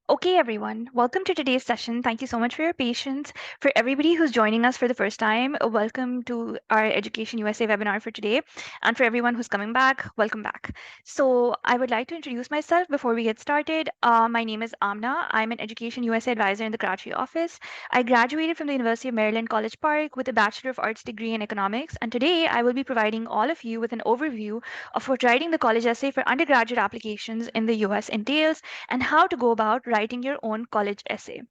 Okay, everyone, welcome to today's session. Thank you so much for your patience. For everybody who's joining us for the first time, welcome to our Education USA webinar for today. And for everyone who's coming back, welcome back. So I would like to introduce myself before we get started. My name is Amna. I'm an Education USA advisor in the Karachi office. I graduated from the University of Maryland College Park with a Bachelor of Arts degree in economics. And today I will be providing all of you with an overview of what writing the college essay for undergraduate applications in the US entails and how to go about writing your own college essay.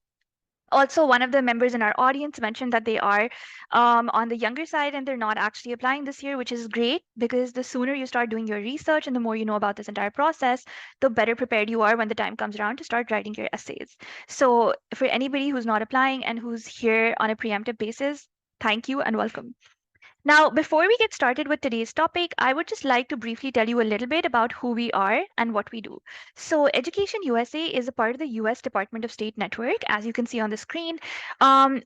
Also, one of the members in our audience mentioned that they are on the younger side and they're not actually applying this year, which is great because the sooner you start doing your research and the more you know about this entire process, the better prepared you are when the time comes around to start writing your essays. So, for anybody who's not applying and who's here on a preemptive basis, thank you and welcome. Now, before we get started with today's topic, I would just like to briefly tell you a little bit about who we are and what we do. So, Education USA is a part of the US Department of State network. As you can see on the screen,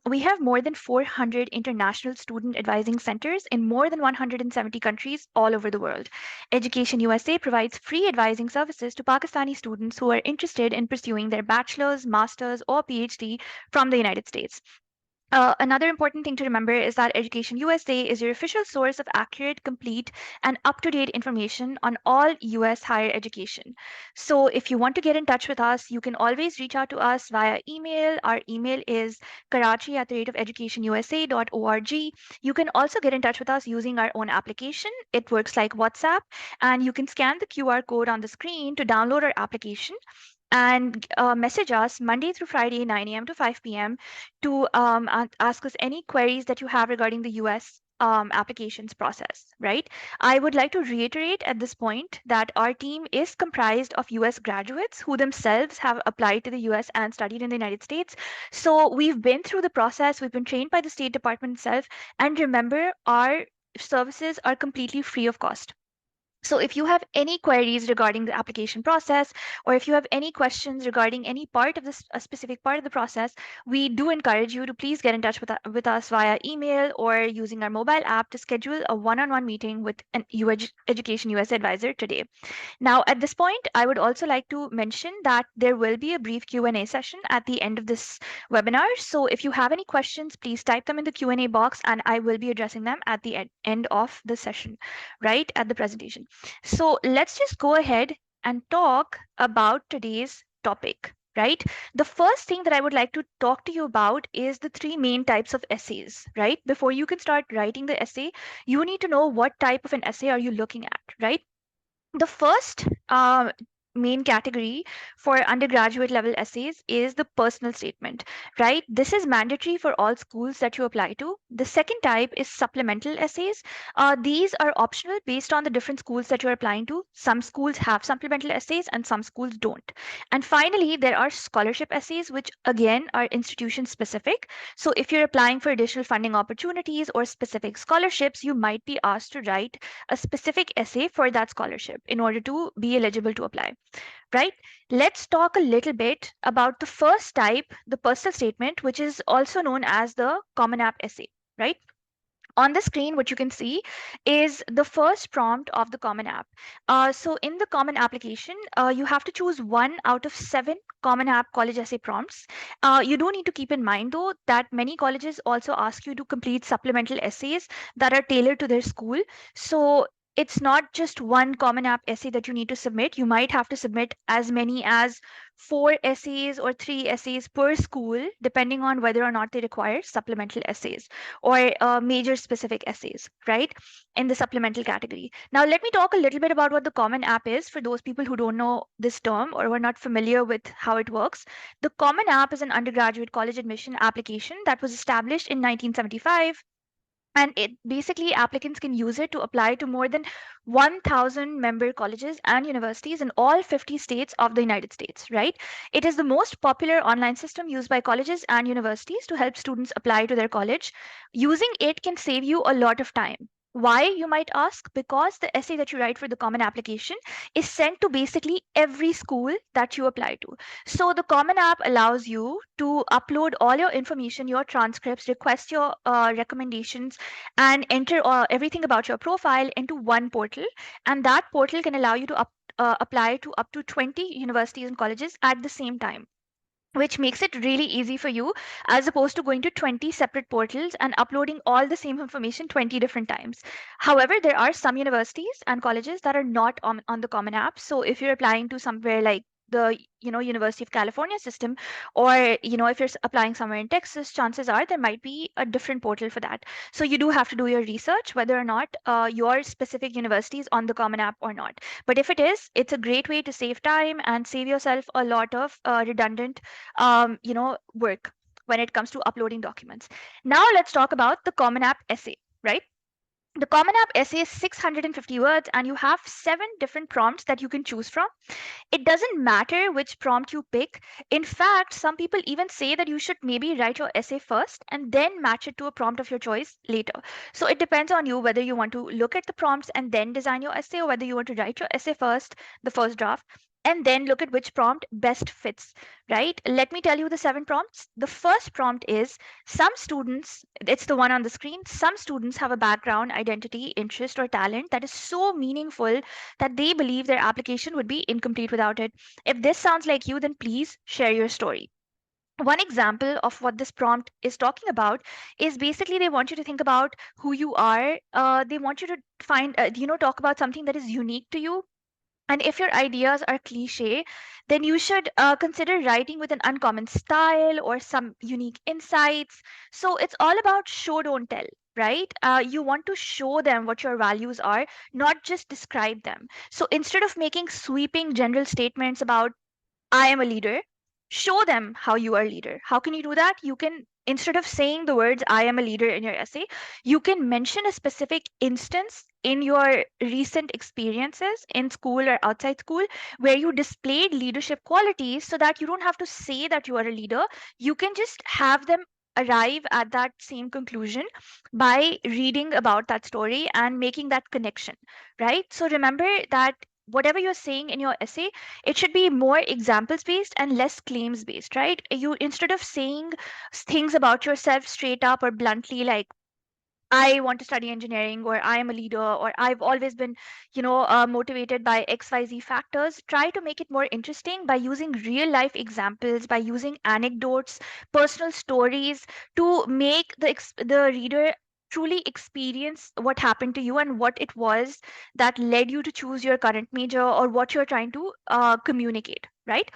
we have more than 400 international student advising centers in more than 170 countries all over the world. Education USA provides free advising services to Pakistani students who are interested in pursuing their bachelor's, master's, or PhD from the United States. Another important thing to remember is that Education USA is your official source of accurate, complete, and up to date information on all US higher education. So, if you want to get in touch with us, you can always reach out to us via email. Our email is karachi@educationusa.org. You can also get in touch with us using our own application. It works like WhatsApp, and you can scan the QR code on the screen to download our application and message us Monday through Friday, 9 a.m. to 5 p.m. to ask us any queries that you have regarding the US applications process, right? I would like to reiterate at this point that our team is comprised of US graduates who themselves have applied to the US and studied in the United States. So we've been through the process, we've been trained by the State Department itself, and remember, our services are completely free of cost. So if you have any queries regarding the application process, or if you have any questions regarding any part of this, a specific part of the process, we do encourage you to please get in touch with us via email or using our mobile app to schedule a one-on-one meeting with an Education US advisor today. Now, at this point, I would also like to mention that there will be a brief Q&A session at the end of this webinar. So if you have any questions, please type them in the Q&A box and I will be addressing them at the end of the session, right, at the presentation. So let's just go ahead and talk about today's topic. Right? The first thing that I would like to talk to you about is the three main types of essays, right? Before you can start writing the essay, you need to know what type of an essay are you looking at, right? The first main category for undergraduate level essays is the personal statement, right? This is mandatory for all schools that you apply to. The second type is supplemental essays. These are optional based on the different schools that you're applying to. Some schools have supplemental essays and some schools don't. And finally, there are scholarship essays, which again are institution specific. So if you're applying for additional funding opportunities or specific scholarships, you might be asked to write a specific essay for that scholarship in order to be eligible to apply, right? Let's talk a little bit about the first type, the personal statement, which is also known as the Common App essay, right? On the screen, what you can see is the first prompt of the Common App. So in the Common application, you have to choose one out of 7 Common App college essay prompts. You do need to keep in mind, though, that many colleges also ask you to complete supplemental essays that are tailored to their school. So it's not just one Common App essay that you need to submit. You might have to submit as many as 4 essays or 3 essays per school, depending on whether or not they require supplemental essays or major specific essays, right, in the supplemental category. Now, let me talk a little bit about what the Common App is for those people who don't know this term or who are not familiar with how it works. The Common App is an undergraduate college admission application that was established in 1975, and it basically applicants can use it to apply to more than 1,000 member colleges and universities in all 50 states of the United States, right? It is the most popular online system used by colleges and universities to help students apply to their college. Using it can save you a lot of time. Why, you might ask? Because the essay that you write for the Common application is sent to basically every school that you apply to. So the Common App allows you to upload all your information, your transcripts, request your recommendations, and enter everything about your profile into one portal. And that portal can allow you to apply to up to 20 universities and colleges at the same time. which makes it really easy for you as opposed to going to 20 separate portals and uploading all the same information 20 different times. However, there are some universities and colleges that are not on the Common App. So if you're applying to somewhere like the University of California system, or if you're applying somewhere in Texas, chances are there might be a different portal for that. So you do have to do your research whether or not your specific university is on the Common App or not. But if it is, it's a great way to save time and save yourself a lot of redundant work when it comes to uploading documents. Now let's talk about the Common App essay, right? The Common App essay is 650 words, and you have 7 different prompts that you can choose from. It doesn't matter which prompt you pick. In fact, some people even say that you should maybe write your essay first and then match it to a prompt of your choice later. So it depends on you whether you want to look at the prompts and then design your essay, or whether you want to write your essay first, the first draft, and then look at which prompt best fits, right? Let me tell you the 7 prompts. The first prompt is, some students, it's the one on the screen, some students have a background, identity, interest, or talent that is so meaningful that they believe their application would be incomplete without it. If this sounds like you, then please share your story. One example of what this prompt is talking about is basically they want you to think about who you are. They want you to find, talk about something that is unique to you. And if your ideas are cliche, then you should consider writing with an uncommon style or some unique insights. So it's all about show, don't tell, right? You want to show them what your values are, not just describe them. So instead of making sweeping general statements about I am a leader, show them how you are a leader. How can you do that? You can, instead of saying the words I am a leader in your essay, you can mention a specific instance in your recent experiences in school or outside school where you displayed leadership qualities, so that you don't have to say that you are a leader. You can just have them arrive at that same conclusion by reading about that story and making that connection, right? So remember that whatever you're saying in your essay, it should be more examples based and less claims based, right? You, instead of saying things about yourself straight up or bluntly, like I want to study engineering, or I am a leader, or I've always been, motivated by XYZ factors. Try to make it more interesting by using real life examples, by using anecdotes, personal stories, to make the reader truly experience what happened to you and what it was that led you to choose your current major, or what you're trying to communicate, right?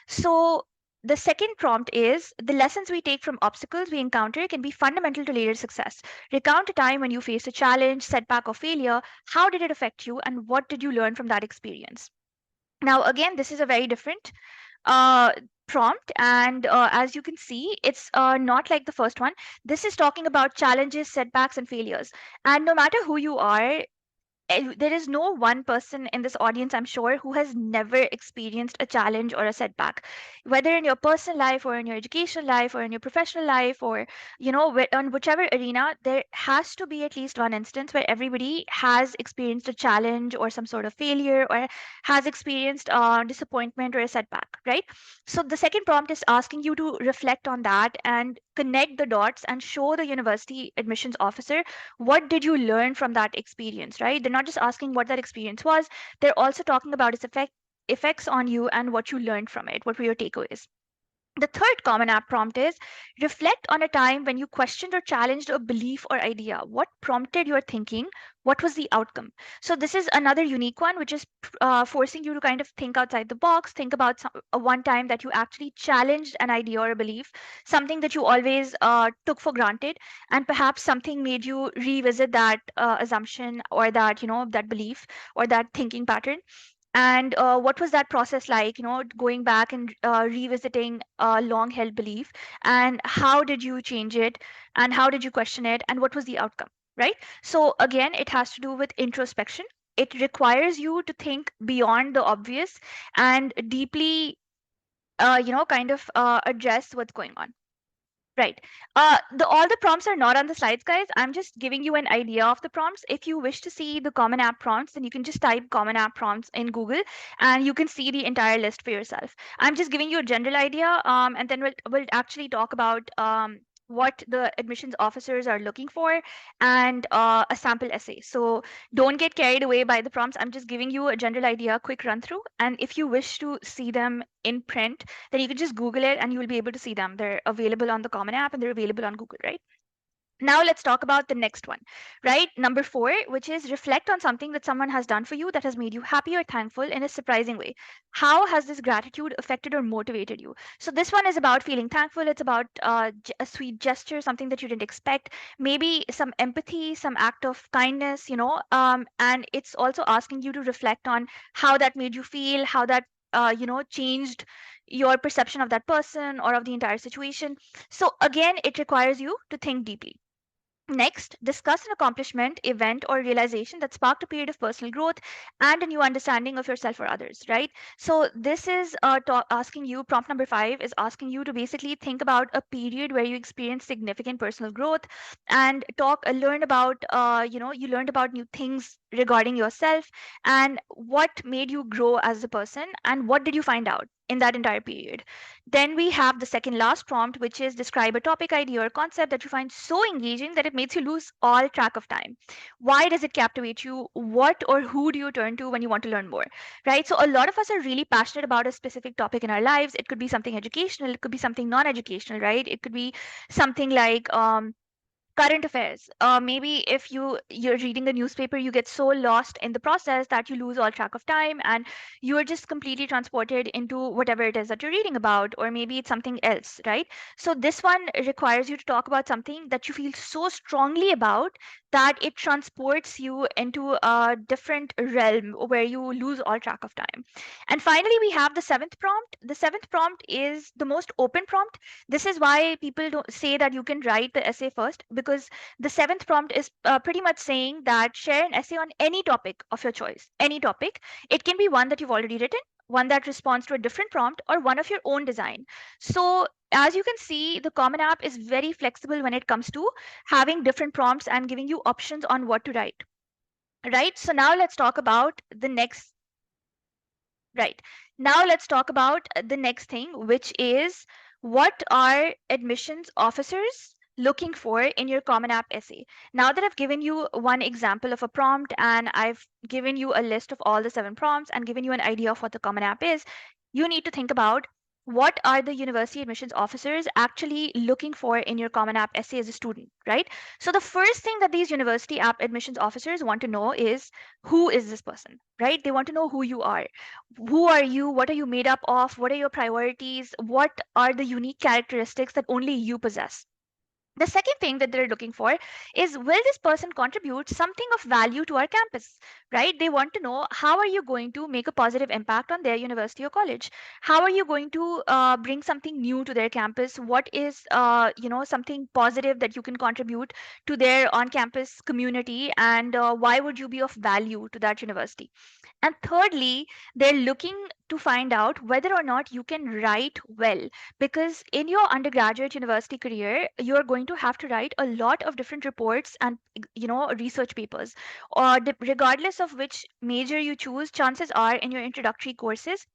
So the second prompt is, the lessons we take from obstacles we encounter can be fundamental to later success. Recount a time when you faced a challenge, setback, or failure. How did it affect you, and what did you learn from that experience? Now, again, this is a very different uh, prompt, and as you can see, it's not like the first one. This is talking about challenges, setbacks, and failures. And no matter who you are, there is no one person in this audience, I'm sure, who has never experienced a challenge or a setback, whether in your personal life or in your educational life or in your professional life, or on whichever arena. There has to be at least one instance where everybody has experienced a challenge or some sort of failure, or has experienced disappointment or a setback, right? So the second prompt is asking you to reflect on that and connect the dots and show the university admissions officer what did you learn from that experience, right? They're not just asking what that experience was, they're also talking about its effects on you and what you learned from it, what were your takeaways. The third Common App prompt is, reflect on a time when you questioned or challenged a belief or idea. What prompted your thinking? What was the outcome? So, this is another unique one, which is forcing you to kind of think outside the box, think about one time that you actually challenged an idea or a belief, something that you always took for granted, and perhaps something made you revisit that assumption, or that belief, or that thinking pattern. And what was that process like, going back and revisiting a long held belief, and how did you change it, and how did you question it, and what was the outcome, right? So again, it has to do with introspection. It requires you to think beyond the obvious and deeply kind of address what's going on. Right. All the prompts are not on the slides, guys. I'm just giving you an idea of the prompts. If you wish to see the Common App prompts, then you can just type Common App prompts in Google, and you can see the entire list for yourself. I'm just giving you a general idea, and then we'll actually talk about what the admissions officers are looking for, and a sample essay. So don't get carried away by the prompts. I'm just giving you a general idea, quick run through. And if you wish to see them in print, then you can just Google it and you will be able to see them. They're available on the Common App and they're available on Google, right? Now let's talk about the next one, right? Number 4, which is reflect on something that someone has done for you that has made you happy or thankful in a surprising way. How has this gratitude affected or motivated you? So this one is about feeling thankful. It's about a sweet gesture, something that you didn't expect, maybe some empathy, some act of kindness, and it's also asking you to reflect on how that made you feel, how that changed your perception of that person or of the entire situation. So again, it requires you to think deeply. Next, discuss an accomplishment, event, or realization that sparked a period of personal growth and a new understanding of yourself or others, right? So, this is asking you, prompt number 5 is asking you to basically think about a period where you experienced significant personal growth and you learned about new things regarding yourself and what made you grow as a person and what did you find out in that entire period. Then we have the second last prompt, which is describe a topic, idea, or concept that you find so engaging that it makes you lose all track of time. Why does it captivate you? What or who do you turn to when you want to learn more? Right? So, a lot of us are really passionate about a specific topic in our lives. It could be something educational, it could be something non educational, right? It could be something like, current affairs. Maybe if you're reading a newspaper, you get so lost in the process that you lose all track of time and you are just completely transported into whatever it is that you're reading about, or maybe it's something else, right? So this one requires you to talk about something that you feel so strongly about that it transports you into a different realm where you lose all track of time. And finally, we have the seventh prompt. The seventh prompt is the most open prompt. This is why people don't say that you can write the essay first, because the seventh prompt is pretty much saying that share an essay on any topic of your choice, any topic. It can be one that you've already written, one that responds to a different prompt, or one of your own design. So as you can see, the Common App is very flexible when it comes to having different prompts and giving you options on what to write. Right. So now let's talk about the next. Right. Now let's talk about the next thing, which is what are admissions officers looking for in your Common App essay? Now that I've given you one example of a prompt and I've given you a list of all the 7 prompts and given you an idea of what the Common App is, you need to think about what are the university admissions officers actually looking for in your Common App essay as a student, right? So the first thing that these university app admissions officers want to know is, who is this person, right? They want to know who you are. Who are you? What are you made up of? What are your priorities? What are the unique characteristics that only you possess? The second thing that they're looking for is, will this person contribute something of value to our campus, right? They want to know, how are you going to make a positive impact on their university or college? How are you going to bring something new to their campus? What is something positive that you can contribute to their on-campus community, and why would you be of value to that university? And thirdly, they're looking to find out whether or not you can write well, because in your undergraduate university career, you're going to have to write a lot of different reports and research papers. Or regardless of which major you choose, chances are in your introductory courses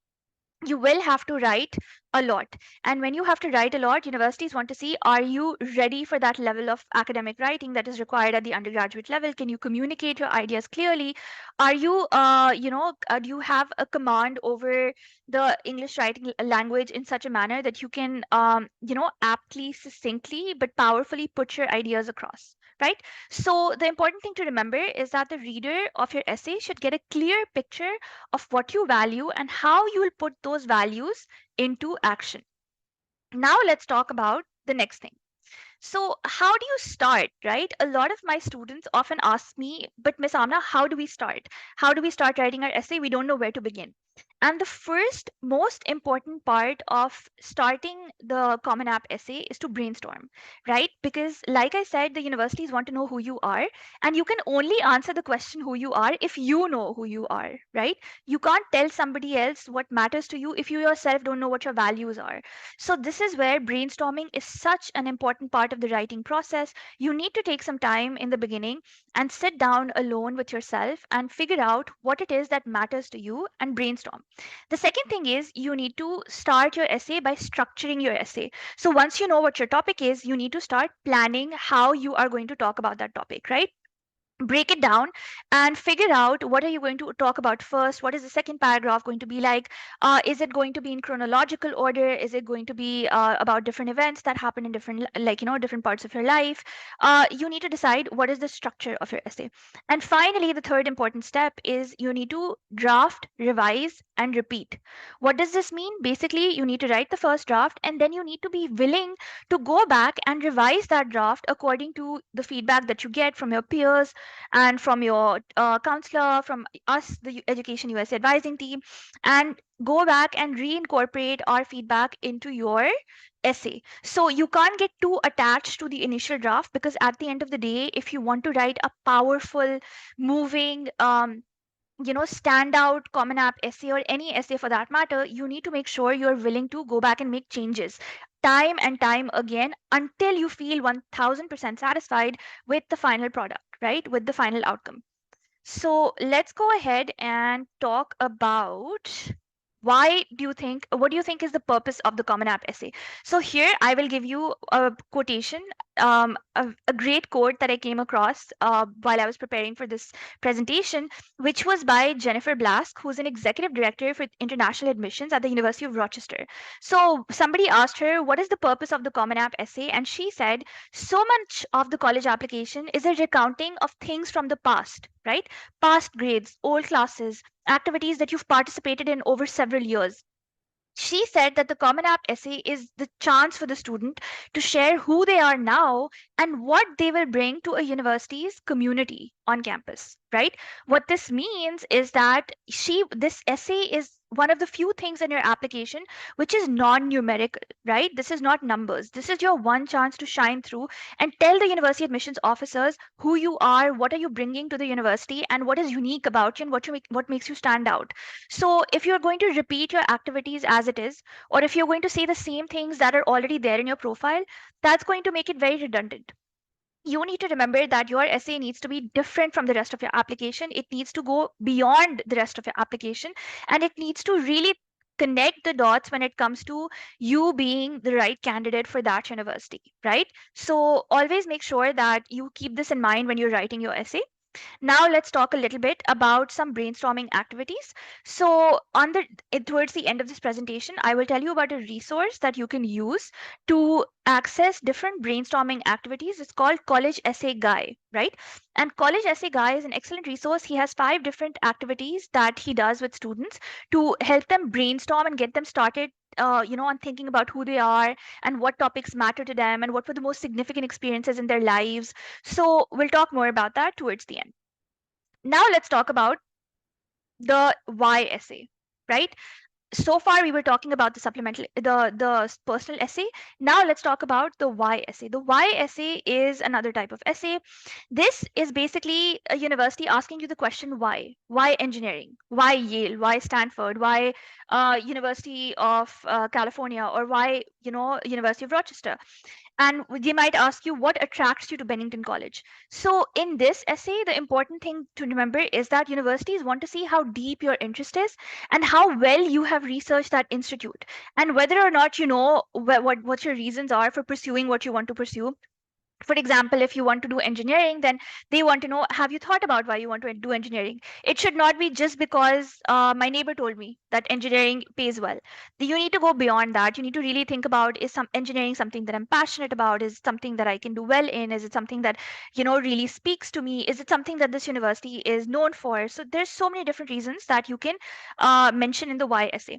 you will have to write a lot. And when you have to write a lot, universities want to see, are you ready for that level of academic writing that is required at the undergraduate level? Can you communicate your ideas clearly? Are you do you have a command over the English writing language in such a manner that you can aptly, succinctly, but powerfully put your ideas across, right? So the important thing to remember is that the reader of your essay should get a clear picture of what you value and how you will put those values into action. Now let's talk about the next thing. So, how do you start, right? A lot of my students often ask me, but Miss Amna, how do we start? How do we start writing our essay? We don't know where to begin. And the first most important part of starting the Common App essay is to brainstorm, right? Because, like I said, the universities want to know who you are, and you can only answer the question who you are if you know who you are, right? You can't tell somebody else what matters to you if you yourself don't know what your values are. So, this is where brainstorming is such an important part of the writing process. You need to take some time in the beginning and sit down alone with yourself and figure out what it is that matters to you and brainstorm. The second thing is you need to start your essay by structuring your essay. So once you know what your topic is, you need to start planning how you are going to talk about that topic, right? Break it down and figure out what are you going to talk about first. What is the second paragraph going to be like? Is it going to be in chronological order? Is it going to be about different events that happen in different, like, different parts of your life? You need to decide what is the structure of your essay. And finally, the third important step is you need to draft, revise, and repeat. What does this mean? Basically, you need to write the first draft, and then you need to be willing to go back and revise that draft according to the feedback that you get from your peers and from your counselor, from us, the Education USA advising team, and go back and reincorporate our feedback into your essay. So you can't get too attached to the initial draft, because at the end of the day, if you want to write a powerful, moving, standout common app essay, or any essay for that matter, you need to make sure you're willing to go back and make changes time and time again until you feel 1000% satisfied with the final product, right? With the final outcome. So let's go ahead and talk about what do you think is the purpose of the Common App essay? So here I will give you a quotation, a great quote that I came across while I was preparing for this presentation, which was by Jennifer Blask, who's an executive director for international admissions at the University of Rochester. So somebody asked her, what is the purpose of the Common App essay? And she said, so much of the college application is a recounting of things from the past, right? Past grades, old classes, activities that you've participated in over several years. She said that the Common App essay is the chance for the student to share who they are now and what they will bring to a university's community on campus, right? What this means is that this essay is one of the few things in your application which is non-numerical, right? This is not numbers. This is your one chance to shine through and tell the university admissions officers who you are, what are you bringing to the university, and what is unique about you, and what makes you stand out. So if you're going to repeat your activities as it is, or if you're going to say the same things that are already there in your profile, that's going to make it very redundant. You need to remember that your essay needs to be different from the rest of your application. It needs to go beyond the rest of your application, and it needs to really connect the dots when it comes to you being the right candidate for that university, right? So always make sure that you keep this in mind when you're writing your essay. Now let's talk a little bit about some brainstorming activities. So towards the end of this presentation, I will tell you about a resource that you can use to access different brainstorming activities. It's called College Essay Guy, right? And College Essay Guy is an excellent resource. He has 5 different activities that he does with students to help them brainstorm and get them started on thinking about who they are and what topics matter to them and what were the most significant experiences in their lives. So we'll talk more about that towards the end. Now let's talk about the why essay, right? So far we were talking about the supplemental, the personal essay. Now let's talk about the why essay. The why essay is another type of essay. This is basically a university asking you the question why engineering, why Yale, why Stanford, why University of California, or why University of Rochester. And they might ask you what attracts you to Bennington College. So in this essay, the important thing to remember is that universities want to see how deep your interest is and how well you have researched that institute, and whether or not you know what your reasons are for pursuing what you want to pursue. For example, if you want to do engineering, then they want to know, have you thought about why you want to do engineering? It should not be just because my neighbor told me that engineering pays well. You need to go beyond that. You need to really think about, is some engineering something that I'm passionate about? Is it something that I can do well in? Is it something that really speaks to me? Is it something that this university is known for? So there's so many different reasons that you can mention in the why essay,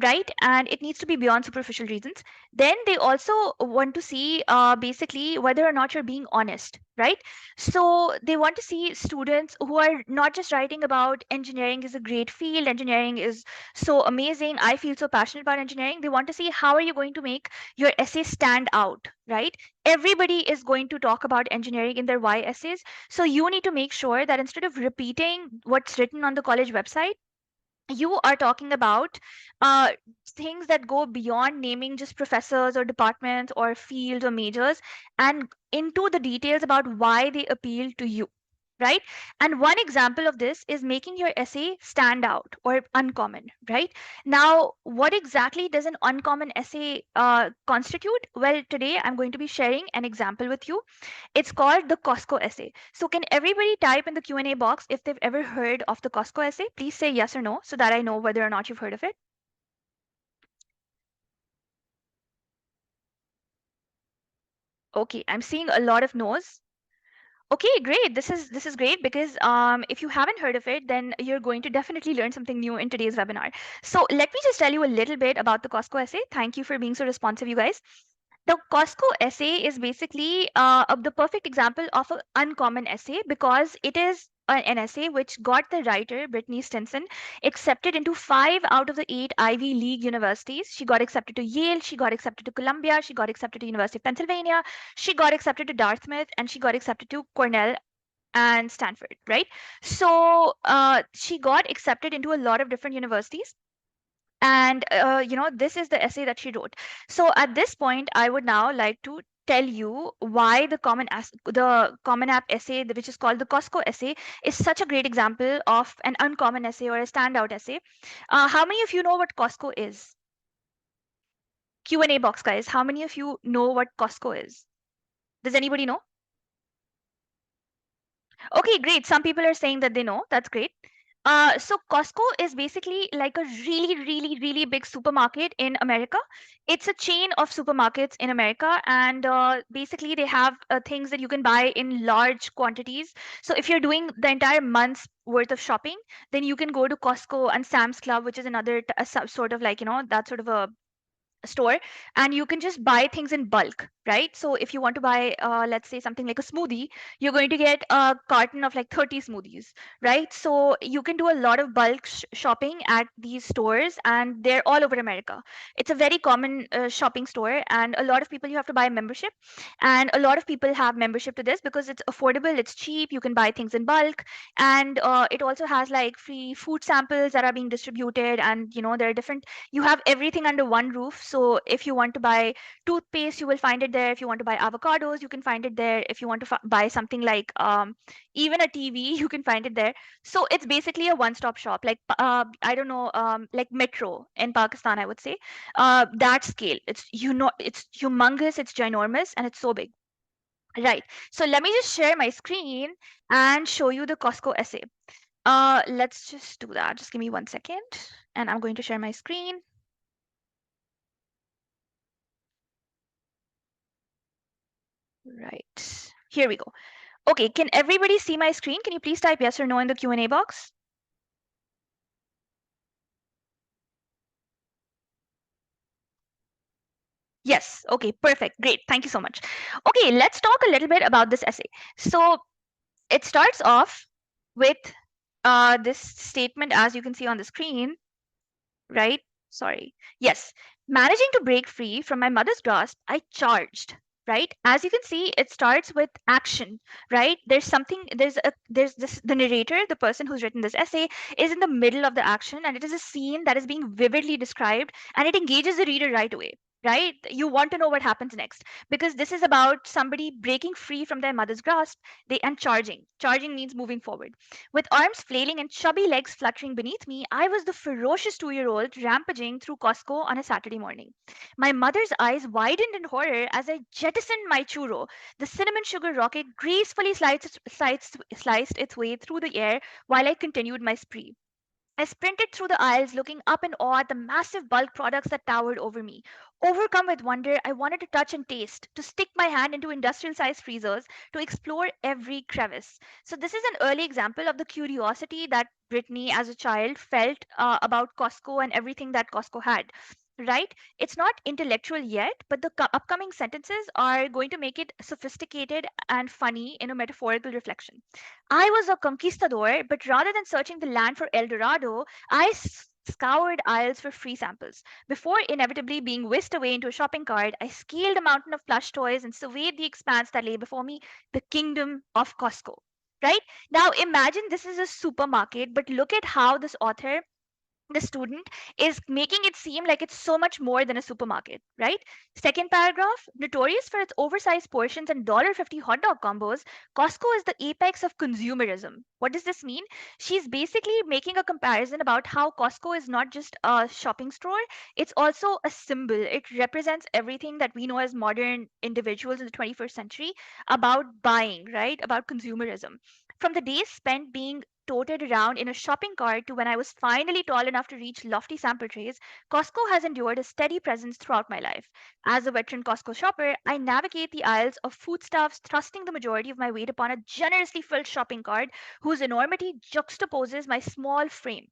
right? And it needs to be beyond superficial reasons. Then they also want to see basically whether or not you're being honest, right? So they want to see students who are not just writing about engineering is a great field, engineering is so amazing, I feel so passionate about engineering. They want to see how are you going to make your essay stand out, right? Everybody is going to talk about engineering in their why essays. So you need to make sure that instead of repeating what's written on the college website, you are talking about uh, things that go beyond naming just professors or departments or fields or majors, and into the details about why they appeal to you. right? And one example of this is making your essay stand out or uncommon, right? Now, what exactly does an uncommon essay constitute? Well, today I'm going to be sharing an example with you. It's called the Costco essay. So can everybody type in the Q&A box if they've ever heard of the Costco essay? Please say yes or no so that I know whether or not you've heard of it. Okay, I'm seeing a lot of no's. Okay, great. This is great because if you haven't heard of it, then you're going to definitely learn something new in today's webinar. So let me just tell you a little bit about the Costco essay. Thank you for being so responsive, you guys. The Costco essay is basically of the perfect example of an uncommon essay because it is an essay which got the writer, Brittany Stinson, accepted into 5 out of the 8 Ivy League universities. She got accepted to Yale, she got accepted to Columbia, she got accepted to University of Pennsylvania, she got accepted to Dartmouth, and she got accepted to Cornell and Stanford, right? So she got accepted into a lot of different universities, and this is the essay that she wrote. So at this point I would now like to tell you why the common app essay, which is called the Costco essay, is such a great example of an uncommon essay or a standout essay. How many of you know what Costco is? Q&A box, guys. How many of you know what Costco is? Does anybody know? Okay, great. Some people are saying that they know. That's great. So Costco is basically like a really, really, really big supermarket in America. It's a chain of supermarkets in America, and basically they have things that you can buy in large quantities. So if you're doing the entire month's worth of shopping, then you can go to Costco and Sam's Club, which is another sort of like, that sort of a store, and you can just buy things in bulk, right? So if you want to buy let's say something like a smoothie, you're going to get a carton of like 30 smoothies, right? So you can do a lot of bulk shopping at these stores, and they're all over America. It's a very common shopping store, and a lot of people, you have to buy a membership, and a lot of people have membership to this because it's affordable, it's cheap, you can buy things in bulk, and it also has like free food samples that are being distributed, and there are different, you have everything under one roof. So if you want to buy toothpaste, you will find it there. If you want to buy avocados, you can find it there. If you want to buy something like even a TV, you can find it there. So it's basically a one-stop shop, like I don't know, like Metro in Pakistan, I would say. That scale, it's humongous, it's ginormous, and it's so big. Right. So let me just share my screen and show you the Costco essay. Let's just do that. Just give me 1 second, and I'm going to share my screen. Right. Here we go. Okay, can everybody see my screen? Can you please type yes or no in the Q&A box? Yes. Okay, perfect. Great. Thank you so much. Okay, let's talk a little bit about this essay. So it starts off with this statement, as you can see on the screen, right? Sorry. Yes. Managing to break free from my mother's grasp, I charged. Right. As you can see, it starts with action, right? There's this, the narrator, the person who's written this essay, is in the middle of the action, and it is a scene that is being vividly described, and it engages the reader right away. Right? You want to know what happens next because this is about somebody breaking free from their mother's grasp, and charging. Charging means moving forward. With arms flailing and chubby legs fluttering beneath me, I was the ferocious 2-year-old rampaging through Costco on a Saturday morning. My mother's eyes widened in horror as I jettisoned my churro. The cinnamon sugar rocket gracefully sliced its way through the air while I continued my spree. I sprinted through the aisles, looking up in awe at the massive bulk products that towered over me. Overcome with wonder, I wanted to touch and taste, to stick my hand into industrial sized freezers, to explore every crevice. So, this is an early example of the curiosity that Brittany, as a child, felt about Costco and everything that Costco had. Right? It's not intellectual yet, but the upcoming sentences are going to make it sophisticated and funny in a metaphorical reflection. I was a conquistador, but rather than searching the land for El Dorado, I scoured aisles for free samples. Before inevitably being whisked away into a shopping cart, I scaled a mountain of plush toys and surveyed the expanse that lay before me, the kingdom of Costco. Right? Now imagine this is a supermarket, but look at how this author the student is making it seem like it's so much more than a supermarket, right? Second paragraph, notorious for its oversized portions and $50 hot dog combos, Costco is the apex of consumerism. What does this mean? She's basically making a comparison about how Costco is not just a shopping store, it's also a symbol. It represents everything that we know as modern individuals in the 21st century about buying, right? About consumerism. From the days spent being toted around in a shopping cart to when I was finally tall enough to reach lofty sample trays, Costco has endured a steady presence throughout my life. As a veteran Costco shopper, I navigate the aisles of foodstuffs, thrusting the majority of my weight upon a generously filled shopping cart whose enormity juxtaposes my small frame.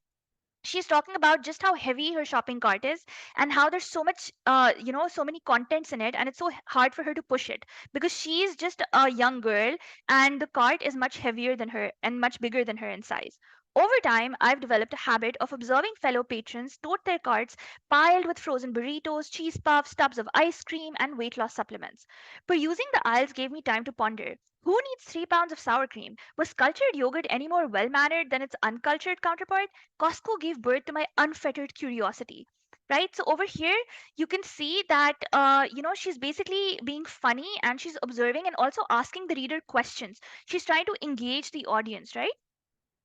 She's talking about just how heavy her shopping cart is and how there's so much so many contents in it, and it's so hard for her to push it because she's just a young girl and the cart is much heavier than her and much bigger than her in size. Over time, I've developed a habit of observing fellow patrons tote their carts piled with frozen burritos, cheese puffs, tubs of ice cream, and weight loss supplements. Perusing the aisles gave me time to ponder. Who needs 3 pounds of sour cream? Was cultured yogurt any more well mannered than its uncultured counterpart? Costco gave birth to my unfettered curiosity. Right, so over here you can see that she's basically being funny and she's observing and also asking the reader questions. She's trying to engage the audience, right?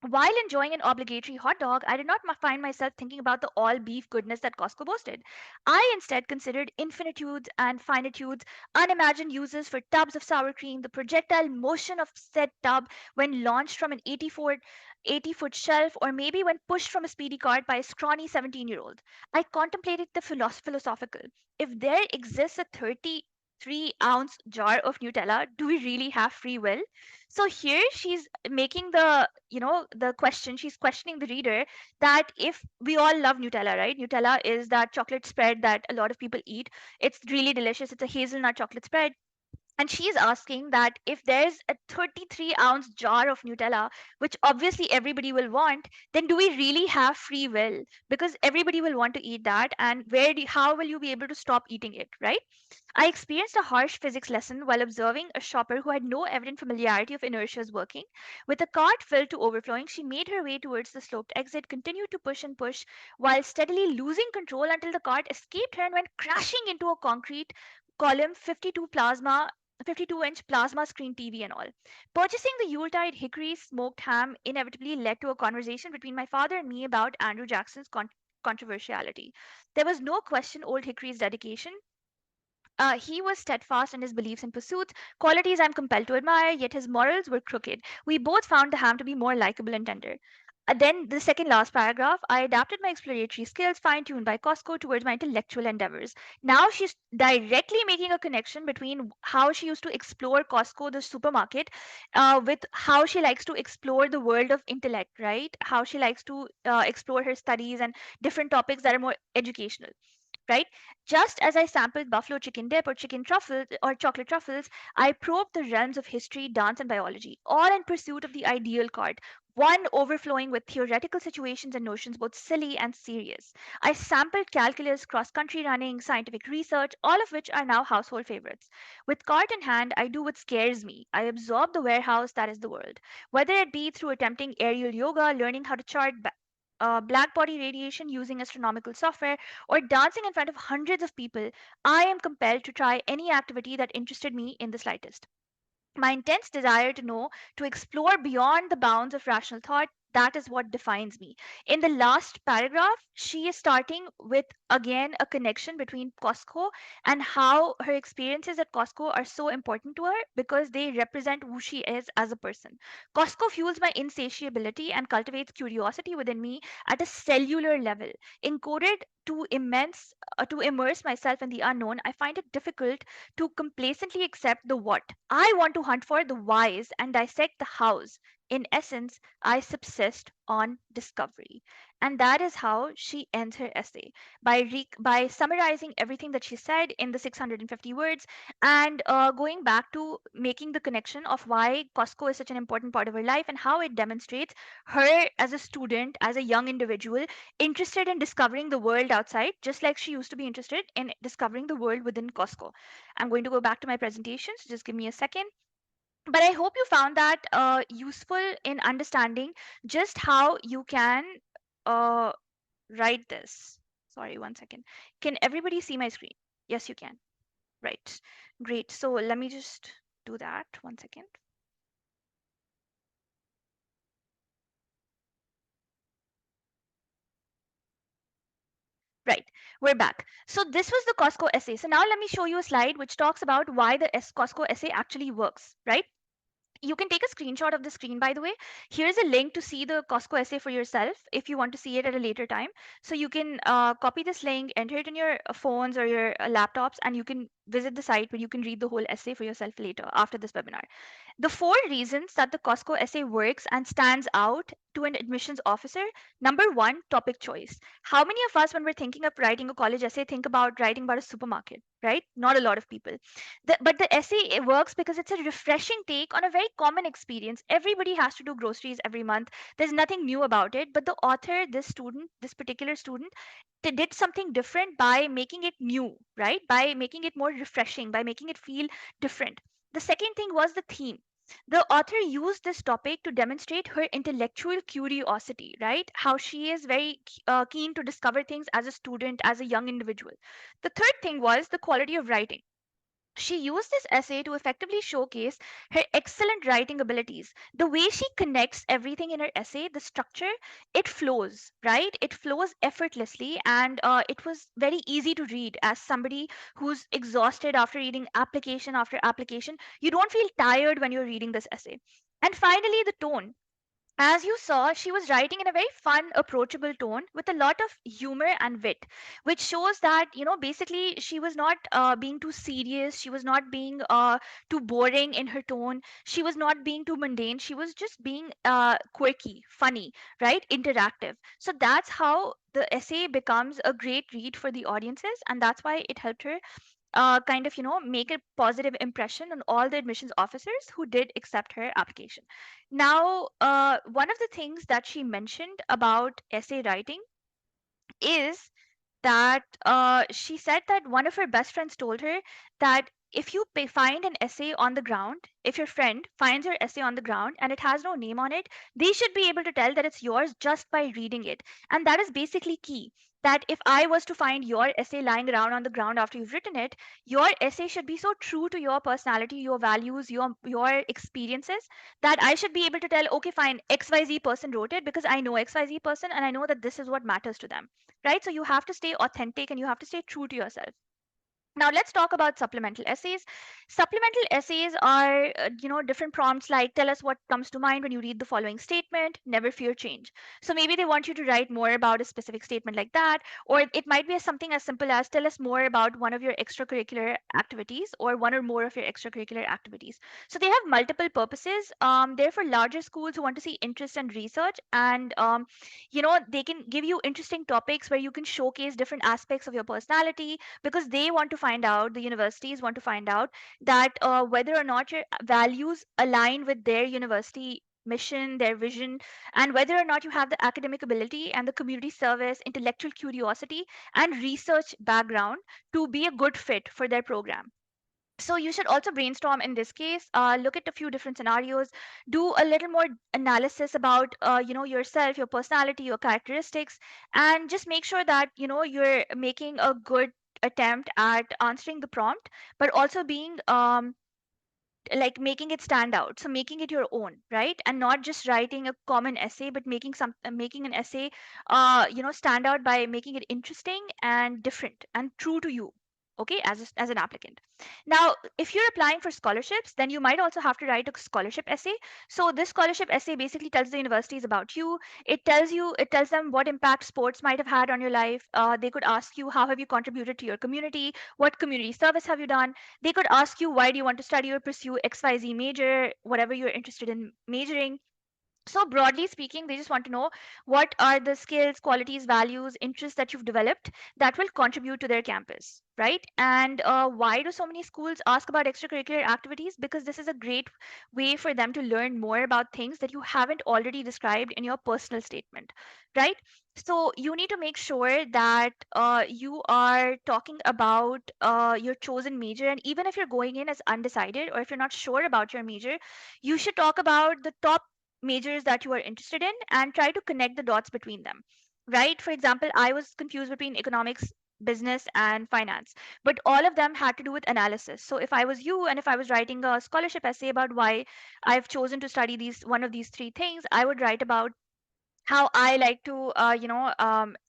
While enjoying an obligatory hot dog, I did not find myself thinking about the all beef goodness that Costco boasted. I instead considered infinitudes and finitudes, unimagined uses for tubs of sour cream, the projectile motion of said tub when launched from an 80-foot shelf, or maybe when pushed from a speedy cart by a scrawny 17-year-old. I contemplated the philosophical. If there exists a 33-ounce jar of Nutella, do we really have free will? So here she's making the question, she's questioning the reader that if we all love Nutella, right? Nutella is that chocolate spread that a lot of people eat. It's really delicious. It's a hazelnut chocolate spread. And she's asking that if there's a 33-ounce jar of Nutella, which obviously everybody will want, then do we really have free will? Because everybody will want to eat that, and how will you be able to stop eating it, right? I experienced a harsh physics lesson while observing a shopper who had no evident familiarity of inertia's working. With a cart filled to overflowing, she made her way towards the sloped exit, continued to push and push while steadily losing control until the cart escaped her and went crashing into a concrete column 52-inch plasma screen TV and all. Purchasing the Yuletide hickory smoked ham inevitably led to a conversation between my father and me about Andrew Jackson's controversiality. There was no question Old Hickory's dedication. He was steadfast in his beliefs and pursuits, qualities I'm compelled to admire, yet his morals were crooked. We both found the ham to be more likable and tender. Then the second last paragraph, I adapted my exploratory skills, fine tuned by Costco, towards my intellectual endeavors. Now she's directly making a connection between how she used to explore Costco, the supermarket, with how she likes to explore the world of intellect, right? How she likes to explore her studies and different topics that are more educational, right? Just as I sampled buffalo chicken dip or chicken truffles or chocolate truffles, I probed the realms of history, dance, and biology, all in pursuit of the ideal card, one overflowing with theoretical situations and notions both silly and serious. I sampled calculus, cross country running, scientific research, all of which are now household favorites. With cart in hand, I do what scares me. I absorb the warehouse that is the world. Whether it be through attempting aerial yoga, learning how to chart black body radiation using astronomical software, or dancing in front of hundreds of people, I am compelled to try any activity that interested me in the slightest. My intense desire to know, to explore beyond the bounds of rational thought, that is what defines me. In the last paragraph, she is starting with again a connection between Costco and how her experiences at Costco are so important to her because they represent who she is as a person. Costco fuels my insatiability and cultivates curiosity within me at a cellular level. Encoded to immerse myself in the unknown, I find it difficult to complacently accept the what. I want to hunt for the whys and dissect the hows. In essence, I subsist on discovery. And that is how she ends her essay by summarizing everything that she said in the 650 words and going back to making the connection of why Costco is such an important part of her life and how it demonstrates her as a student, as a young individual, interested in discovering the world outside, just like she used to be interested in discovering the world within Costco. I'm going to go back to my presentation, so just give me a second. But I hope you found that useful in understanding just how you can uh, write this. Sorry, one second. Can everybody see my screen? Yes, you can. Right. Great. So let me just do that. One second. Right, we're back. So this was the Costco essay. So now let me show you a slide which talks about why the Costco essay actually works, right? You can take a screenshot of the screen, by the way. Here's a link to see the Costco essay for yourself if you want to see it at a later time. So you can copy this link, enter it in your phones or your laptops, and you can visit the site where you can read the whole essay for yourself later after this webinar. The four reasons that the Costco essay works and stands out to an admissions officer. Number one, topic choice. How many of us, when we're thinking of writing a college essay, think about writing about a supermarket, right? Not a lot of people. But the essay, it works because it's a refreshing take on a very common experience. Everybody has to do groceries every month. There's nothing new about it. But the author, this student, this particular student, they did something different by making it new, right? By making it more refreshing, by making it feel different. The second thing was the theme. The author used this topic to demonstrate her intellectual curiosity, right? How she is very keen to discover things as a student, as a young individual. The third thing was the quality of writing. She used this essay to effectively showcase her excellent writing abilities. The way she connects everything in her essay, the structure, it flows, right? It flows effortlessly, and it was very easy to read as somebody who's exhausted after reading application after application. You don't feel tired when you're reading this essay. And finally, the tone. As you saw, she was writing in a very fun, approachable tone with a lot of humor and wit, which shows that, basically she was not being too serious. She was not being too boring in her tone. She was not being too mundane. She was just being quirky, funny, right? Interactive. So that's how the essay becomes a great read for the audiences, and that's why it helped her kind of make a positive impression on all the admissions officers who did accept her application. Now, one of the things that she mentioned about essay writing is that she said that one of her best friends told her that if you find an essay on the ground, if your friend finds your essay on the ground and it has no name on it, they should be able to tell that it's yours just by reading it. And that is basically key. That if I was to find your essay lying around on the ground after you've written it, your essay should be so true to your personality, your values, your experiences, that I should be able to tell, okay, fine, XYZ person wrote it because I know XYZ person and I know that this is what matters to them, right? So you have to stay authentic and you have to stay true to yourself. Now let's talk about supplemental essays. Supplemental essays are, different prompts like tell us what comes to mind when you read the following statement, never fear change. So maybe they want you to write more about a specific statement like that, or it might be something as simple as tell us more about one of your extracurricular activities or one or more of your extracurricular activities. So they have multiple purposes. They're for larger schools who want to see interest and research, and they can give you interesting topics where you can showcase different aspects of your personality, because they want to find out, the universities want to find out that whether or not your values align with their university mission, their vision, and whether or not you have the academic ability and the community service, intellectual curiosity, and research background to be a good fit for their program. So you should also brainstorm in this case, look at a few different scenarios, do a little more analysis about yourself, your personality, your characteristics, and just make sure that you're making a good attempt at answering the prompt, but also being like making it stand out, so making it your own, right? And not just writing a common essay, but making an essay stand out by making it interesting and different and true to you, okay, as an applicant. Now if you're applying for scholarships, then you might also have to write a scholarship essay. So this scholarship essay basically tells the universities about you. It tells them what impact sports might have had on your life. They could ask you, how have you contributed to your community, what community service have you done. They could ask you, why do you want to study or pursue XYZ major, whatever you're interested in majoring. So broadly speaking, they just want to know what are the skills, qualities, values, interests that you've developed that will contribute to their campus, right? And why do so many schools ask about extracurricular activities? Because this is a great way for them to learn more about things that you haven't already described in your personal statement, right? So you need to make sure that you are talking about your chosen major, and even if you're going in as undecided or if you're not sure about your major, you should talk about the top majors that you are interested in and try to connect the dots between them. right? For example, I was confused between economics, business, and finance, but all of them had to do with analysis. So if I was you and if I was writing a scholarship essay about why I've chosen to study these one of these three things, I would write about how I like to,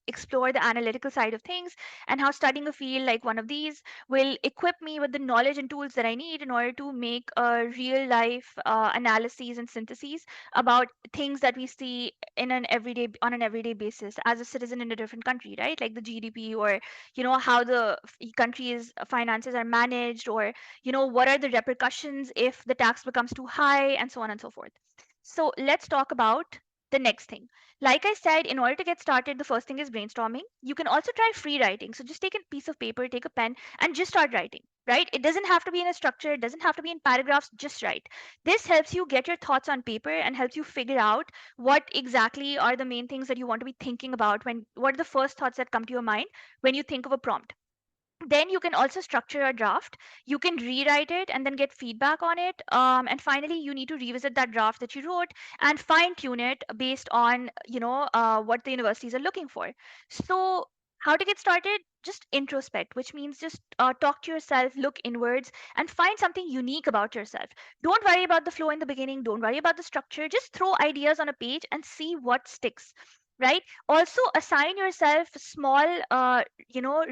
explore the analytical side of things, and how studying a field like one of these will equip me with the knowledge and tools that I need in order to make real life analyses and syntheses about things that we see in an everyday on an everyday basis as a citizen in a different country, right? Like the GDP, or how the country's finances are managed, or what are the repercussions if the tax becomes too high, and so on and so forth. So let's talk about the next thing. Like I said, in order to get started, the first thing is brainstorming. You can also try free writing. So just take a piece of paper, take a pen, and just start writing, right? It doesn't have to be in a structure, it doesn't have to be in paragraphs, just write. This helps you get your thoughts on paper and helps you figure out what exactly are the main things that you want to be thinking about, what are the first thoughts that come to your mind when you think of a prompt. Then you can also structure a draft. You can rewrite it and then get feedback on it, and finally you need to revisit that draft that you wrote and fine tune it based on what the universities are looking for. So how to get started? Just introspect, which means just talk to yourself, look inwards, and find something unique about yourself. Don't worry about the flow in the beginning, don't worry about the structure, just throw ideas on a page and see what sticks, right? Also assign yourself small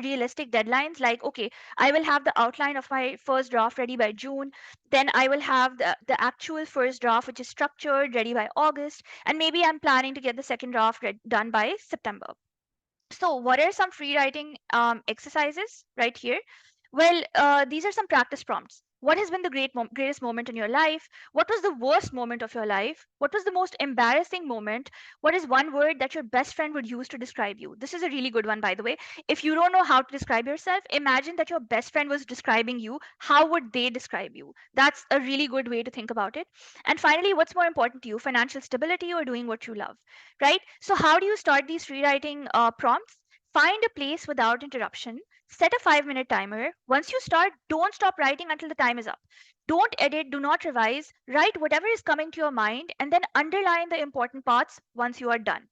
realistic deadlines, like, okay, I will have the outline of my first draft ready by June, then I will have the actual first draft, which is structured, ready by August, and maybe I'm planning to get the second draft done by September. So, what are some free writing exercises right here? Well, these are some practice prompts. What has been the greatest moment in your life? What was the worst moment of your life? What was the most embarrassing moment? What is one word that your best friend would use to describe you? This is a really good one, by the way. If you don't know how to describe yourself, imagine that your best friend was describing you. How would they describe you? That's a really good way to think about it. And finally, what's more important to you, financial stability or doing what you love, right? So, how do you start these free writing prompts? Find a place without interruption. Set a 5-minute timer. Once you start, don't stop writing until the time is up. Don't edit, do not revise. Write whatever is coming to your mind and then underline the important parts once you are done.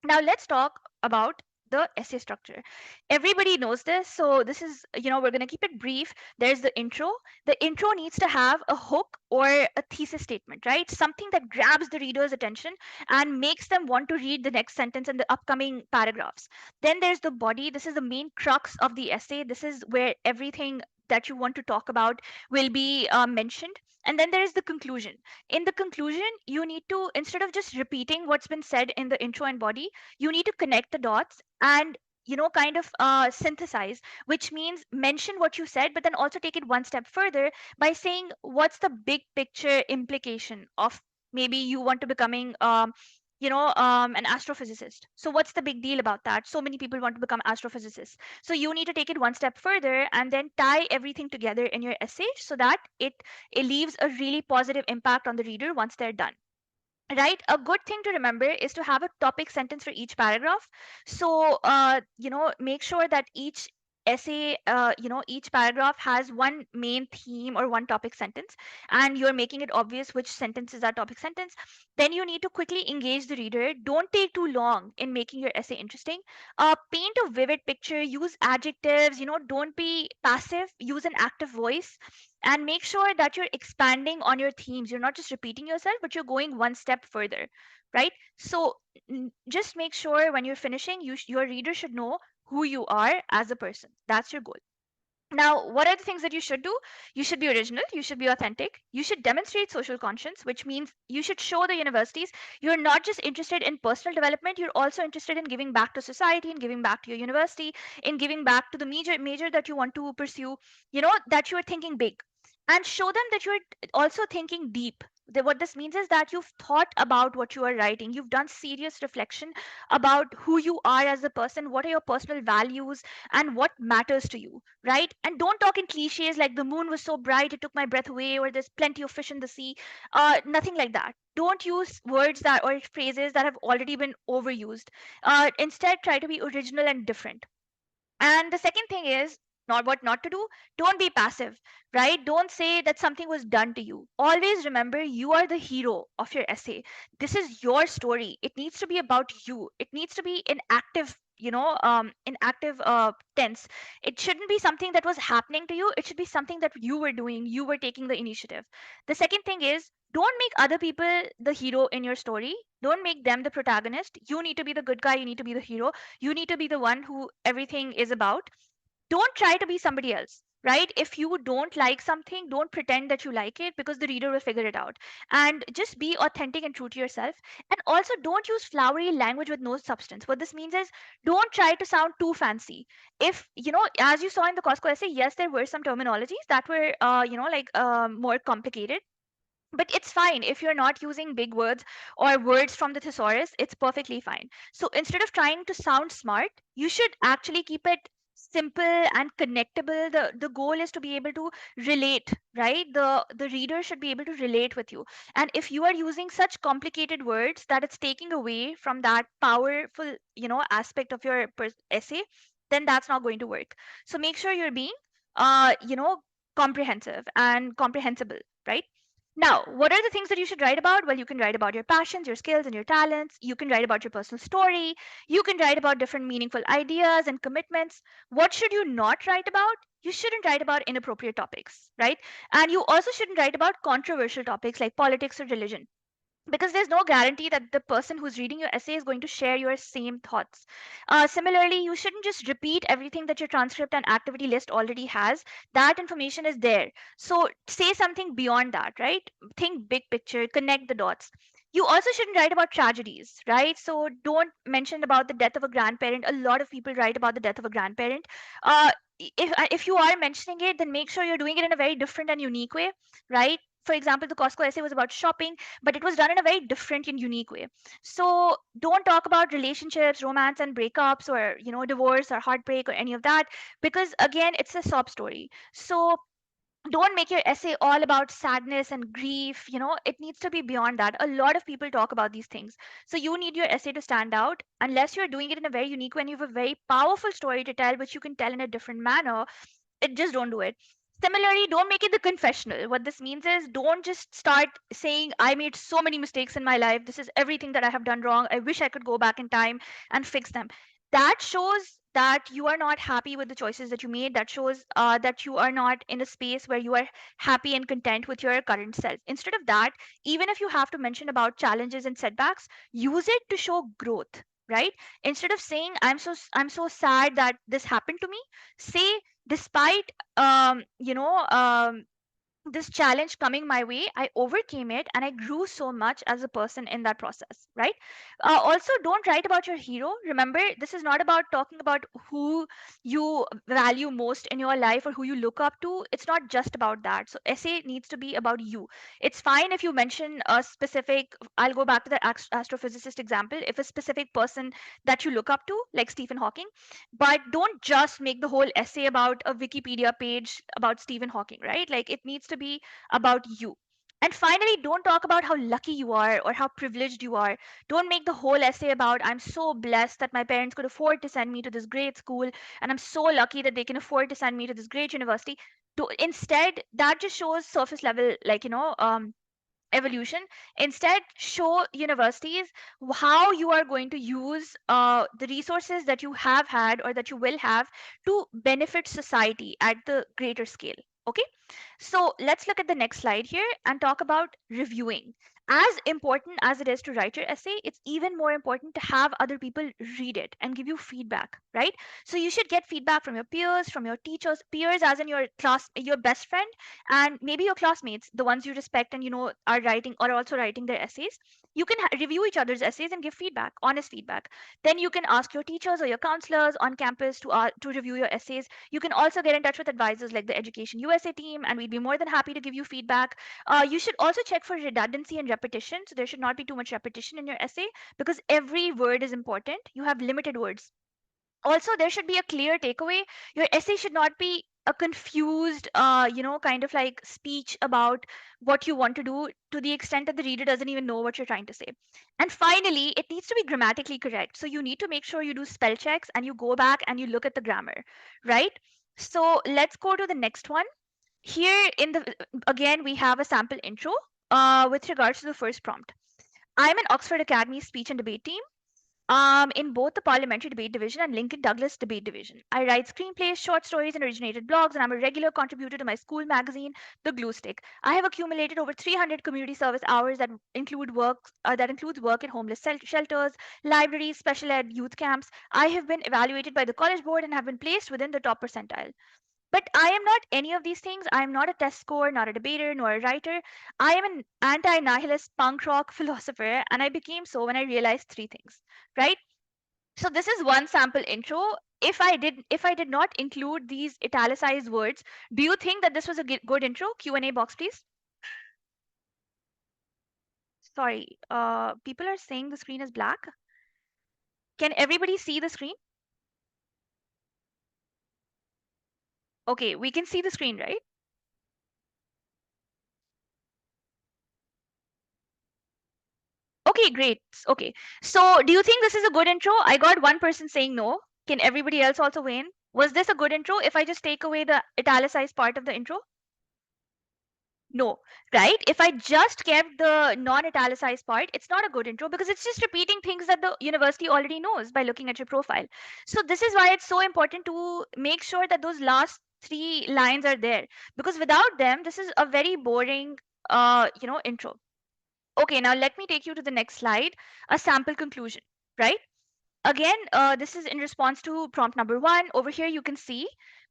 Now let's talk about the essay structure. Everybody knows this, so this is, we're going to keep it brief. There's the intro. The intro needs to have a hook or a thesis statement, right? Something that grabs the reader's attention and makes them want to read the next sentence and the upcoming paragraphs. Then there's the body. This is the main crux of the essay. This is where everything that you want to talk about will be mentioned. And then there is the conclusion. In the conclusion, you need to, instead of just repeating what's been said in the intro and body, you need to connect the dots and kind of synthesize, which means mention what you said but then also take it one step further by saying what's the big picture implication of, maybe you want to becoming an astrophysicist. So what's the big deal about that? So many people want to become astrophysicists. So you need to take it one step further and then tie everything together in your essay so that it leaves a really positive impact on the reader once they're done. Right, a good thing to remember is to have a topic sentence for each paragraph. So make sure that each essay, each paragraph has one main theme or one topic sentence, and you're making it obvious which sentence is that topic sentence. Then you need to quickly engage the reader. Don't take too long in making your essay interesting. Paint a vivid picture, use adjectives, don't be passive, use an active voice, and make sure that you're expanding on your themes. You're not just repeating yourself, but you're going one step further, right? So just make sure when you're finishing, your reader should know who you are as a person. That's your goal. Now, what are the things that you should do? You should be original, you should be authentic, you should demonstrate social conscience, which means you should show the universities you're not just interested in personal development, you're also interested in giving back to society, and giving back to your university, in giving back to the major that you want to pursue, that you're thinking big. And show them that you're also thinking deep. What this means is that you've thought about what you are writing, you've done serious reflection about who you are as a person, what are your personal values, and what matters to you, right? And don't talk in cliches like the moon was so bright it took my breath away, or there's plenty of fish in the sea. Nothing like that. Don't use words that or phrases that have already been overused. Instead, try to be original and different. And the second thing is, not to do. Don't be passive, right? Don't say that something was done to you. Always remember, you are the hero of your essay. This is your story. It needs to be about you. It needs to be in active, in active tense. It shouldn't be something that was happening to you. It should be something that you were doing. You were taking the initiative. The second thing is, don't make other people the hero in your story. Don't make them the protagonist. You need to be the good guy. You need to be the hero. You need to be the one who everything is about. Don't try to be somebody else, right? If you don't like something, don't pretend that you like it, because the reader will figure it out. And just be authentic and true to yourself. And also, don't use flowery language with no substance. What this means is, don't try to sound too fancy. If as you saw in the Costco essay, yes, there were some terminologies that were more complicated, but it's fine if you're not using big words or words from the thesaurus. It's perfectly fine. So instead of trying to sound smart, you should actually keep it simple and connectable. The goal is to be able to relate, right? The reader should be able to relate with you. And if you are using such complicated words that it's taking away from that powerful aspect of your essay, then that's not going to work. So make sure you're being uh you know comprehensive and comprehensible, right? Now, what are the things that you should write about? Well, you can write about your passions, your skills, and your talents. You can write about your personal story. You can write about different meaningful ideas and commitments. What should you not write about? You shouldn't write about inappropriate topics, right? And you also shouldn't write about controversial topics like politics or religion, because there's no guarantee that the person who's reading your essay is going to share your same thoughts. Similarly, you shouldn't just repeat everything that your transcript and activity list already has. That information is there. So say something beyond that, right? Think big picture, connect the dots. You also shouldn't write about tragedies, right? So don't mention about the death of a grandparent. A lot of people write about the death of a grandparent. Uh, if you are mentioning it, then make sure you're doing it in a very different and unique way, right? For example, the Costco essay was about shopping, but it was done in a very different and unique way. So don't talk about relationships, romance, and breakups, or divorce or heartbreak or any of that, because again, it's a sob story. So don't make your essay all about sadness and grief. It needs to be beyond that. A lot of people talk about these things. So you need your essay to stand out. Unless you're doing it in a very unique way and you have a very powerful story to tell, which you can tell in a different manner, it just don't do it. Similarly, don't make it the confessional. What this means is, don't just start saying, I made so many mistakes in my life, this is everything that I have done wrong, I wish I could go back in time and fix them. That shows that you are not happy with the choices that you made. That shows that you are not in a space where you are happy and content with your current self. Instead of that, even if you have to mention about challenges and setbacks, use it to show growth, right? Instead of saying, I'm so sad that this happened to me, say, despite this challenge coming my way, I overcame it and I grew so much as a person in that process, right? Also, don't write about your hero. Remember, this is not about talking about who you value most in your life or who you look up to. It's not just about that. So essay needs to be about you. It's fine if you mention a specific, I'll go back to the astrophysicist example, if a specific person that you look up to, like Stephen Hawking, but don't just make the whole essay about a Wikipedia page about Stephen Hawking, right? Like, it needs to be about you. And finally, don't talk about how lucky you are or how privileged you are. Don't make the whole essay about, I'm so blessed that my parents could afford to send me to this great school, and I'm so lucky that they can afford to send me to this great university. Instead, that just shows surface level, evolution. Instead, show universities how you are going to use the resources that you have had or that you will have to benefit society at the greater scale. Okay, so let's look at the next slide here and talk about reviewing. As important as it is to write your essay, it's even more important to have other people read it and give you feedback, right? So you should get feedback from your peers, from your teachers, peers as in your class, your best friend, and maybe your classmates, the ones you respect and are writing or also writing their essays. You can review each other's essays and give feedback, honest feedback. Then you can ask your teachers or your counselors on campus to review your essays. You can also get in touch with advisors like the Education USA team, and we'd be more than happy to give you feedback. You should also check for redundancy and repetition. So there should not be too much repetition in your essay, because every word is important. You have limited words. Also, there should be a clear takeaway. Your essay should not be a confused kind of like speech about what you want to do, to the extent that the reader doesn't even know what you're trying to say. And finally, it needs to be grammatically correct. So you need to make sure you do spell checks and you go back and you look at the grammar, right? So let's go to the next one. Here again, we have a sample intro with regards to the first prompt. I'm an Oxford Academy speech and debate team in both the Parliamentary Debate Division and Lincoln Douglas Debate Division. I write screenplays, short stories, and originated blogs, and I'm a regular contributor to my school magazine, The Glue Stick. I have accumulated over 300 community service hours that includes work in homeless shelters, libraries, special ed, youth camps. I have been evaluated by the College Board and have been placed within the top percentile. But I am not any of these things. I am not a test score, not a debater, nor a writer. I am an anti nihilist punk rock philosopher, and I became so when I realized three things, right? So this is one sample intro. If I did not include these italicized words, do you think that this was a good intro? Q&A box, please. Sorry, people are saying the screen is black. Can everybody see the screen? Okay, we can see the screen, right? Okay, great. Okay. So do you think this is a good intro? I got one person saying no. Can everybody else also weigh in? Was this a good intro if I just take away the italicized part of the intro? No, right? If I just kept the non-italicized part, it's not a good intro because it's just repeating things that the university already knows by looking at your profile. So this is why it's so important to make sure that those last three lines are there, because without them, this is a very boring, intro. Okay, now let me take you to the next slide, a sample conclusion, right? Again, this is in response to prompt number one. Over here, you can see,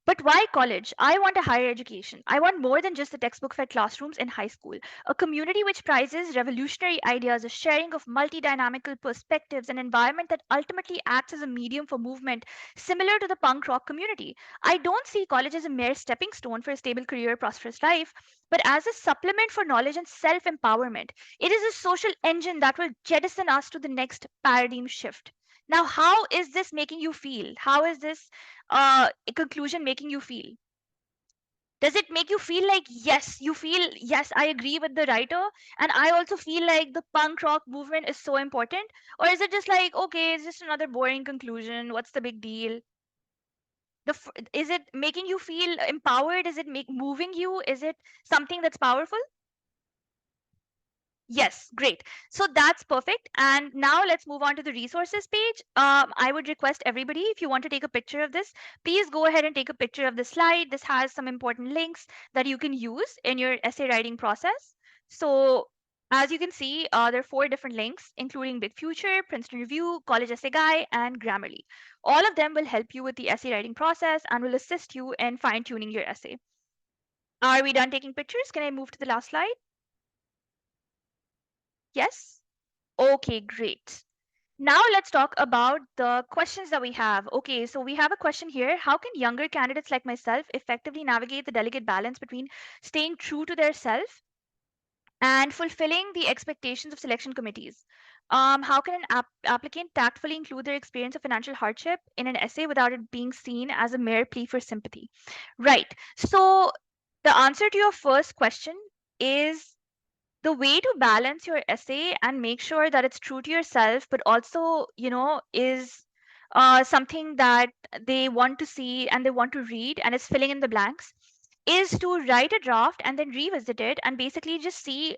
but why college? I want a higher education. I want more than just the textbook fed classrooms in high school. A community which prizes revolutionary ideas, a sharing of multi-dynamical perspectives, an environment that ultimately acts as a medium for movement, similar to the punk rock community. I don't see college as a mere stepping stone for a stable career, prosperous life, but as a supplement for knowledge and self-empowerment. It is a social engine that will jettison us to the next paradigm shift. Now, how is this making you feel? How is this conclusion making you feel? Does it make you feel like, yes, you feel, yes, I agree with the writer, and I also feel like the punk rock movement is so important? Or is it just like, okay, it's just another boring conclusion? What's the big deal? Is it making you feel empowered? Is it moving you? Is it something that's powerful? Yes, great. So that's perfect. And now let's move on to the resources page. I would request everybody, if you want to take a picture of this, please go ahead and take a picture of the slide. This has some important links that you can use in your essay writing process. So as you can see, there are 4 different links, including Big Future, Princeton Review, College Essay Guy, and Grammarly. All of them will help you with the essay writing process and will assist you in fine-tuning your essay. Are we done taking pictures? Can I move to the last slide? Yes? Okay, great. Now let's talk about the questions that we have. Okay, so we have a question here. How can younger candidates like myself effectively navigate the delicate balance between staying true to their self and fulfilling the expectations of selection committees? How can an applicant tactfully include their experience of financial hardship in an essay without it being seen as a mere plea for sympathy? Right. So the answer to your first question is the way to balance your essay and make sure that it's true to yourself, but also, is something that they want to see and they want to read and is filling in the blanks, is to write a draft and then revisit it and basically just see.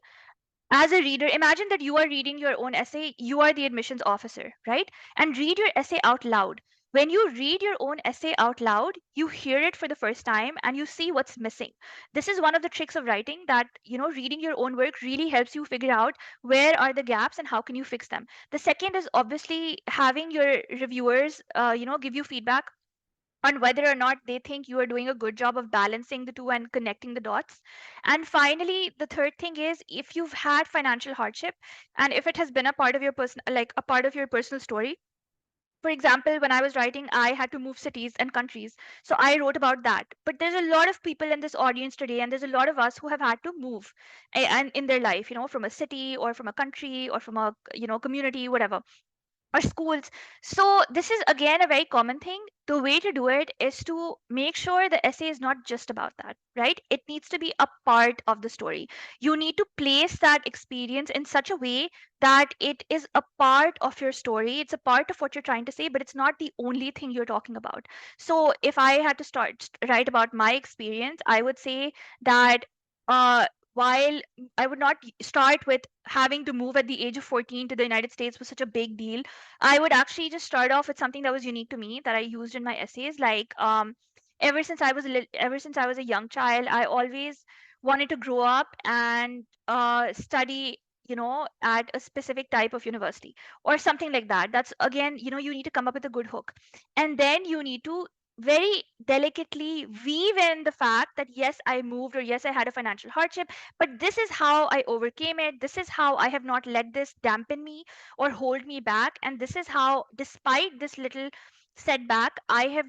As a reader, imagine that you are reading your own essay, you are the admissions officer, right? And read your essay out loud. When you read your own essay out loud, you hear it for the first time and you see what's missing. This is one of the tricks of writing that, reading your own work really helps you figure out where are the gaps and how can you fix them. The second is obviously having your reviewers, give you feedback on whether or not they think you are doing a good job of balancing the two and connecting the dots. And finally, the third thing is if you've had financial hardship and if it has been a part of your personal story. For example, when I was writing, I had to move cities and countries. So I wrote about that. But there's a lot of people in this audience today, and there's a lot of us who have had to move and in their life, from a city or from a country or from a, community, whatever. or schools. So this is again a very common thing. The way to do it is to make sure the essay is not just about that, right? It needs to be a part of the story. You need to place that experience in such a way that it is a part of your story. It's a part of what you're trying to say, but it's not the only thing you're talking about. So if I had to start write about my experience, I would say that uh, while I would not start with having to move at the age of 14 to the United States was such a big deal. I would actually just start off with something that was unique to me that I used in my essays. Like ever since I was a young child, I always wanted to grow up and study, at a specific type of university or something like that. That's again, you need to come up with a good hook, and then you need to very delicately weave in the fact that yes, I moved, or yes, I had a financial hardship, but this is how I overcame it. This is how I have not let this dampen me or hold me back. And this is how, despite this little setback, I have,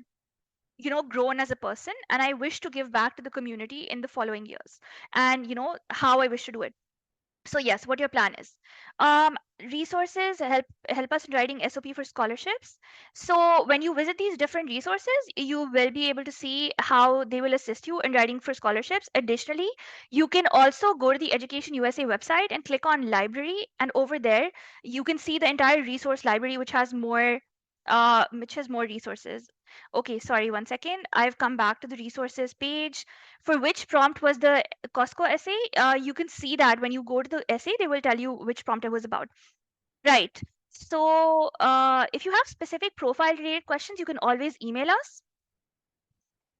grown as a person, and I wish to give back to the community in the following years, and how I wish to do it. So yes, what your plan is. um Resources help us in writing SOP for scholarships. So when you visit these different resources, you will be able to see how they will assist you in writing for scholarships. Additionally, you can also go to the Education USA website and click on library, and over there you can see the entire resource library, which has more resources. Okay, sorry, one second, I've come back to the resources page. For which prompt was the Costco essay? You can see that when you go to the essay, they will tell you which prompt it was about. Right. So if you have specific profile related questions, you can always email us.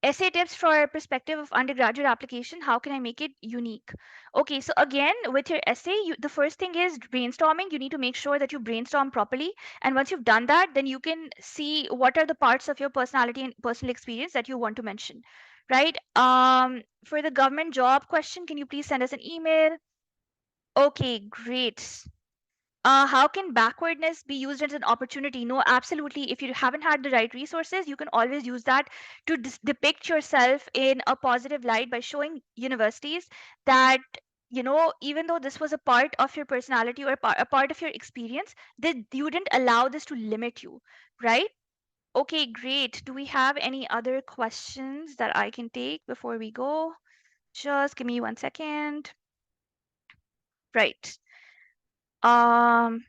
Essay tips for perspective of undergraduate application. How can I make it unique? Okay, so again, with your essay, the first thing is brainstorming. You need to make sure that you brainstorm properly. And once you've done that, then you can see what are the parts of your personality and personal experience that you want to mention, right? For the government job question, can you please send us an email? Okay, great. How can backwardness be used as an opportunity? No, absolutely. If you haven't had the right resources, you can always use that to depict yourself in a positive light by showing universities that, even though this was a part of your personality or a part of your experience, that you didn't allow this to limit you, right? Okay, great. Do we have any other questions that I can take before we go? Just give me one second. Right. Um,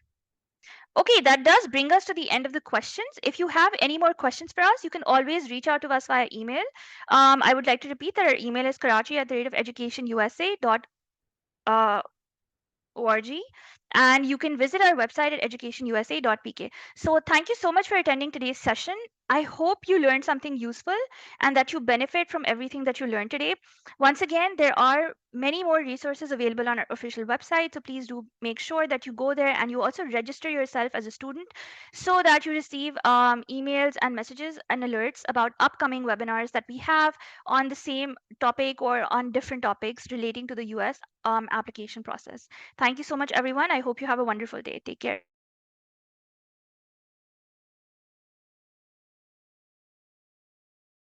Okay, that does bring us to the end of the questions. If you have any more questions for us, you can always reach out to us via email. I would like to repeat that our email is karachi@educationusa.org, and you can visit our website at educationusa.pk. So thank you so much for attending today's session. I hope you learned something useful and that you benefit from everything that you learned today. Once again, there are many more resources available on our official website, so please do make sure that you go there and you also register yourself as a student so that you receive emails and messages and alerts about upcoming webinars that we have on the same topic or on different topics relating to the US application process. Thank you so much, everyone. I hope you have a wonderful day. Take care.